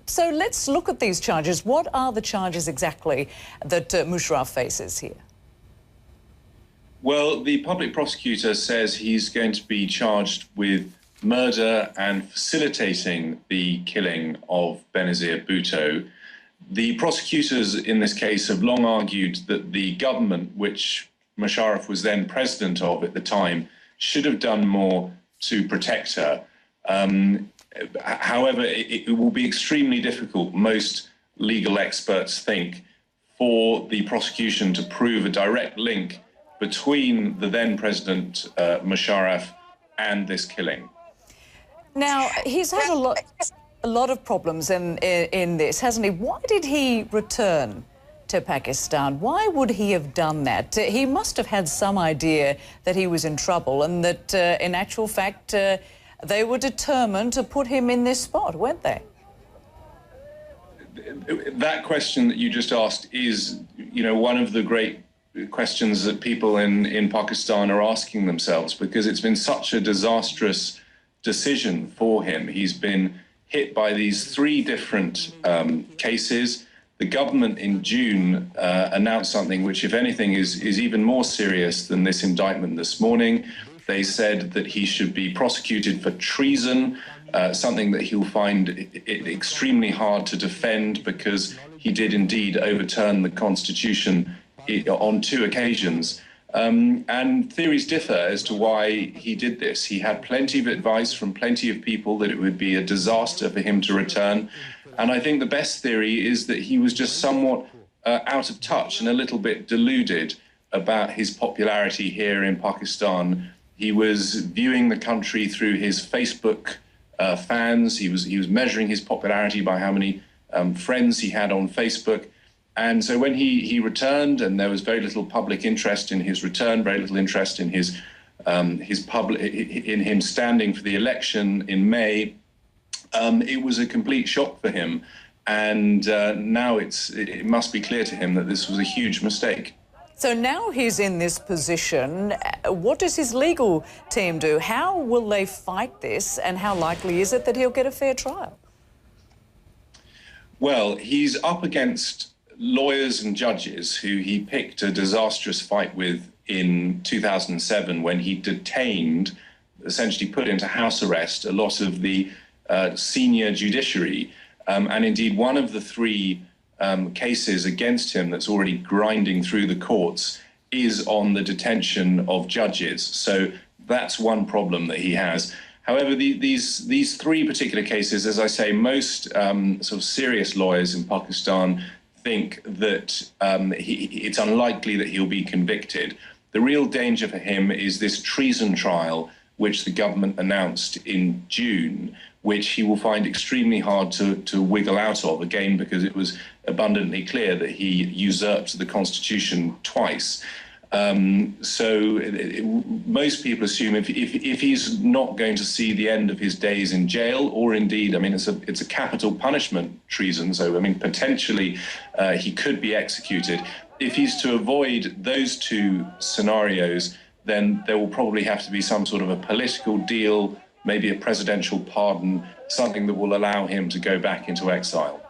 So let's look at these charges. What are the charges exactly that Musharraf faces here? Well, the public prosecutor says he's going to be charged with murder and facilitating the killing of Benazir Bhutto. The prosecutors in this case have long argued that the government, which Musharraf was then president of at the time, should have done more to protect her. However, it will be extremely difficult, most legal experts think, for the prosecution to prove a direct link between the then President Musharraf and this killing. Now, he's had a lot of problems in this, hasn't he? Why did he return to Pakistan? Why would he have done that? He must have had some idea that he was in trouble and that, in actual fact, they were determined to put him in this spot, weren't they? That question that you just asked is, one of the great questions that people in Pakistan are asking themselves, because it's been such a disastrous decision for him. He's been hit by these three different cases. The government in June announced something which, if anything, is even more serious than this indictment this morning. They said that he should be prosecuted for treason, something that he'll find it extremely hard to defend, because he did indeed overturn the Constitution on 2 occasions. And theories differ as to why he did this. He had plenty of advice from plenty of people that it would be a disaster for him to return. And I think the best theory is that he was just somewhat out of touch and a little bit deluded about his popularity here in Pakistan. He was viewing the country through his Facebook fans. He was measuring his popularity by how many friends he had on Facebook. And so when he returned, and there was very little public interest in his return, very little interest in in him standing for the election in May, it was a complete shock for him. And now it must be clear to him that this was a huge mistake. So now he's in this position. What does his legal team do? How will they fight this, and how likely is it that he'll get a fair trial? Well, he's up against lawyers and judges who he picked a disastrous fight with in 2007 when he detained, essentially put into house arrest, a lot of the senior judiciary. And indeed, one of the 3 cases against him that's already grinding through the courts is on the detention of judges. So that's one problem that he has. However, these 3 particular cases, as I say, most sort of serious lawyers in Pakistan think that it's unlikely that he'll be convicted. The real danger for him is this treason trial, which the government announced in June, which he will find extremely hard to wiggle out of, again, because it was abundantly clear that he usurped the Constitution twice. Most people assume if he's not going to see the end of his days in jail, or indeed, I mean, it's a capital punishment, treason, so I mean, potentially he could be executed. If he's to avoid those 2 scenarios, then there will probably have to be some sort of a political deal, maybe a presidential pardon, something that will allow him to go back into exile.